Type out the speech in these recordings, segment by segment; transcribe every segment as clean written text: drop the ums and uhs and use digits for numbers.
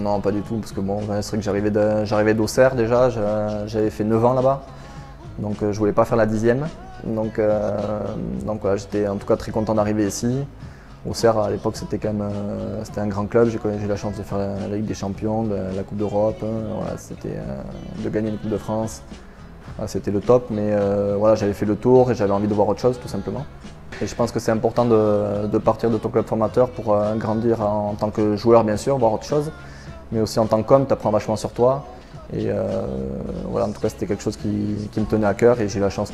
Non, pas du tout, parce que bon, c'est vrai que j'arrivais d'Auxerre déjà, j'avais fait 9 ans là-bas, donc je voulais pas faire la 10e. Donc voilà, j'étais en tout cas très content d'arriver ici. Auxerre à l'époque c'était quand même c'était un grand club, j'ai eu la chance de faire la Ligue des Champions, la Coupe d'Europe, voilà, de gagner une Coupe de France. Voilà, c'était le top, mais voilà, j'avais fait le tour et j'avais envie de voir autre chose tout simplement. Et je pense que c'est important de partir de ton club formateur pour grandir en tant que joueur bien sûr, voir autre chose, mais aussi en tant qu'homme, tu apprends vachement sur toi. Et voilà, en tout cas c'était quelque chose qui me tenait à cœur et j'ai eu la chance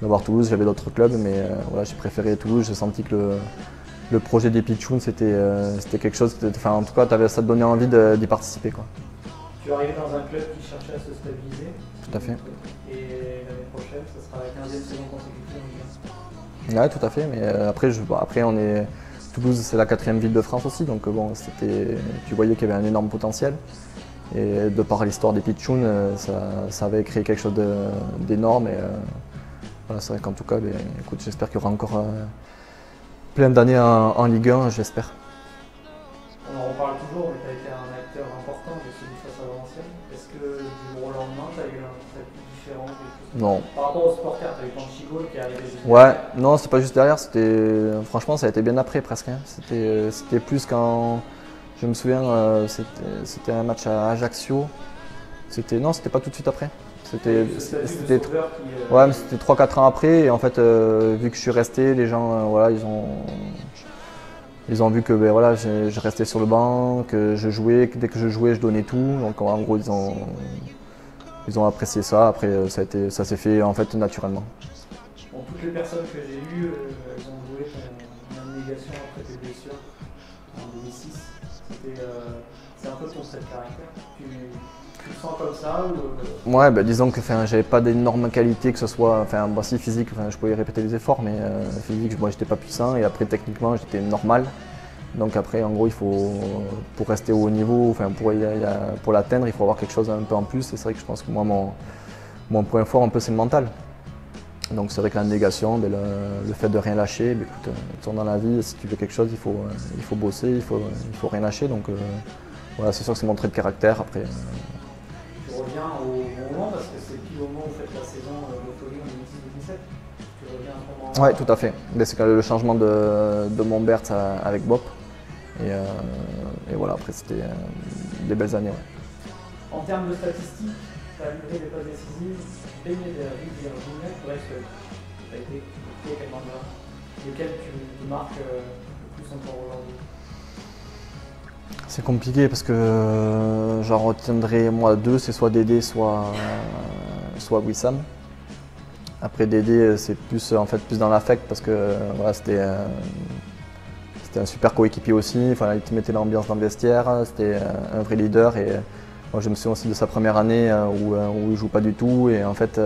d'avoir Toulouse. J'avais d'autres clubs, mais voilà, j'ai préféré Toulouse. J'ai senti que le projet des Pitchouns c'était quelque chose, enfin, en tout cas ça te donnait envie d'y participer, quoi. Tu es arrivé dans un club qui cherchait à se stabiliser. Tout à fait. Et l'année prochaine, ça sera la 15e saison consécutive en Ligue 1. Ouais, tout à fait, mais après Toulouse c'est la 4e ville de France aussi, donc bon, tu voyais qu'il y avait un énorme potentiel. Et de par l'histoire des Pitchouns, ça avait créé quelque chose d'énorme. Et voilà, c'est vrai qu'en tout cas, écoute, j'espère qu'il y aura encore plein d'années en Ligue 1, j'espère. On en reparle toujours, mais tu as été un acteur important de celui face à Valenciennes. Est-ce que du jour au lendemain, tu as eu un statut différent? Non. Par rapport aux supporters, tu as eu Panchigol qui est arrivé juste Ouais, derrière. non, c'est pas juste derrière, franchement, ça a été bien après presque, hein. C'était plus quand. Je me souviens, c'était un match à Ajaccio. Non, c'était pas tout de suite après. C'était ouais, mais c'était 3-4 ans après. Et en fait, vu que je suis resté, les gens, voilà, ils ont vu que voilà, je restais sur le banc, que je jouais, que dès que je jouais, je donnais tout. Donc en gros, ils ont apprécié ça. Après, ça s'est fait en fait naturellement. Bon, toutes les personnes que j'ai eues, elles ont joué ton abnégation après tes blessures en 2006. C'est un peu ton trait de caractère. Tu le sens comme ça ou... Ouais, disons que j'avais pas d'énormes qualités, que ce soit si physique, je pouvais répéter les efforts, mais physique, moi j'étais pas puissant et après techniquement j'étais normal. Donc après, en gros, pour rester au haut niveau, pour l'atteindre, il faut avoir quelque chose un peu en plus. Et c'est vrai que je pense que moi, mon point fort un peu, c'est le mental. Donc c'est vrai que la négation, le fait de rien lâcher, écoute, dans la vie, si tu veux quelque chose, il faut bosser, il faut rien lâcher. Donc voilà, c'est sûr que c'est mon trait de caractère. Après, tu reviens au bon moment parce que c'est pile au moment où vous faites la saison de folie en 2006-2017. Tu reviens à ce moment-là. Ouais, tout à fait. C'est quand le changement de Montbert avec Bop. Et voilà, après c'était des belles années. Ouais. En termes de statistiques, tu as livré des passes décisives, baigné des Virginia, bref, tu as été quel mandats, lesquels tu marques le plus encore aujourd'hui? C'est compliqué parce que j'en retiendrai moi deux, c'est soit Dédé, soit Wissam. Après Dédé, c'est plus dans l'affect parce que voilà, c'était un super coéquipier aussi. Enfin, il te mettait l'ambiance dans le vestiaire, c'était un vrai leader. Et moi, je me souviens aussi de sa première année où il ne joue pas du tout. Et en fait,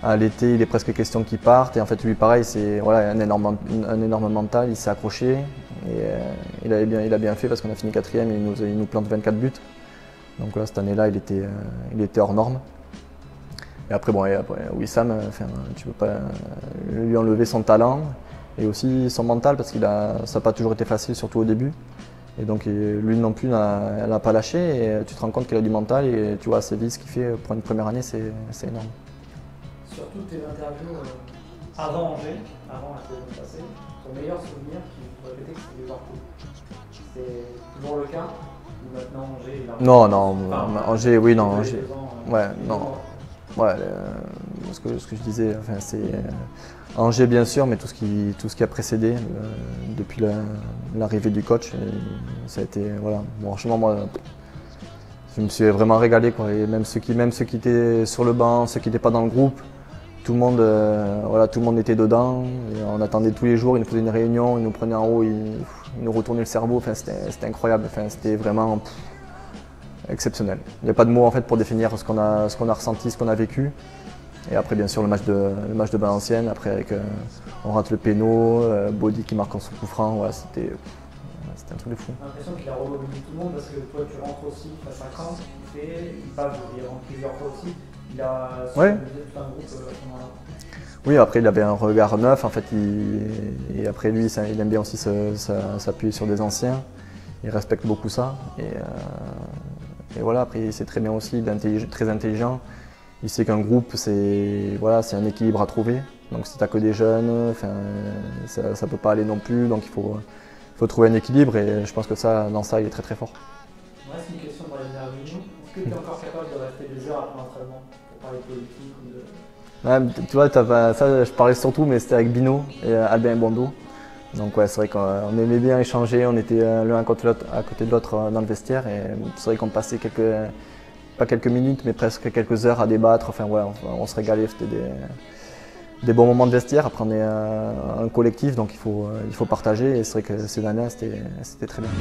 à l'été, il est presque question qu'il parte. Et en fait, lui, pareil, c'est voilà, un énorme mental. Il s'est accroché. Et il a bien fait parce qu'on a fini 4e et il nous plante 24 buts. Donc là, cette année-là, il était hors norme. Et après, Wissam, tu ne peux pas lui enlever son talent et aussi son mental parce que ça n'a pas toujours été facile, surtout au début. Et donc lui non plus, elle n'a pas lâché et tu te rends compte qu'il a du mental et tu vois assez vite ce qu'il fait pour une première année, c'est énorme. Sur toutes tes interviews avant Angers, avant la saison passée, ton meilleur souvenir qui vous répéter que c'était Liverpool. C'est toujours le cas ou maintenant Angers il a... Non, Angers, oui, non, Angers. Ouais, non. Ouais, ce que je disais, c'est Angers bien sûr, mais tout ce qui a précédé depuis l'arrivée du coach, ça a été voilà. Bon, franchement, moi, je me suis vraiment régalé, quoi. Et même ceux qui étaient sur le banc, ceux qui n'étaient pas dans le groupe, tout le monde était dedans. Et on attendait tous les jours, ils nous faisaient une réunion, ils nous prenaient en haut, ils nous retournaient le cerveau. C'était incroyable. C'était vraiment exceptionnel. Il n'y a pas de mots en fait pour définir ce qu'on a ressenti, ce qu'on a vécu. Et après bien sûr le match de Valenciennes, après on rate le péno, Body qui marque en son coup franc, voilà, c'était un truc de fou. J'ai l'impression qu'il a remobilisé tout le monde parce que toi tu rentres aussi face à Caen, il rentre plusieurs fois aussi, il a mobilisé tout un groupe à ce moment-là. Oui, après il avait un regard neuf en fait, et après lui il aime bien aussi s'appuyer sur des anciens. il respecte beaucoup ça. Et voilà, après il sait très bien aussi, il est très intelligent. Il sait qu'un groupe, c'est un équilibre à trouver. Donc si tu n'as que des jeunes, ça ne peut pas aller non plus. Donc il faut trouver un équilibre et je pense que dans ça, il est très très fort. Moi, c'est une question pour les réunions. Est-ce que tu es encore capable de rester des heures après l'entraînement pour parler politique ou de... Ouais, tu vois, ça je parlais surtout, mais c'était avec Bino et Albin Bondo. Donc ouais, c'est vrai qu'on aimait bien échanger, on était l'un à côté de l'autre dans le vestiaire et c'est vrai qu'on passait pas quelques minutes, mais presque quelques heures à débattre. Enfin ouais, on se régalait, c'était des bons moments de vestiaire. Après on est un collectif, donc il faut partager et c'est vrai que ces années-là, c'était très bien.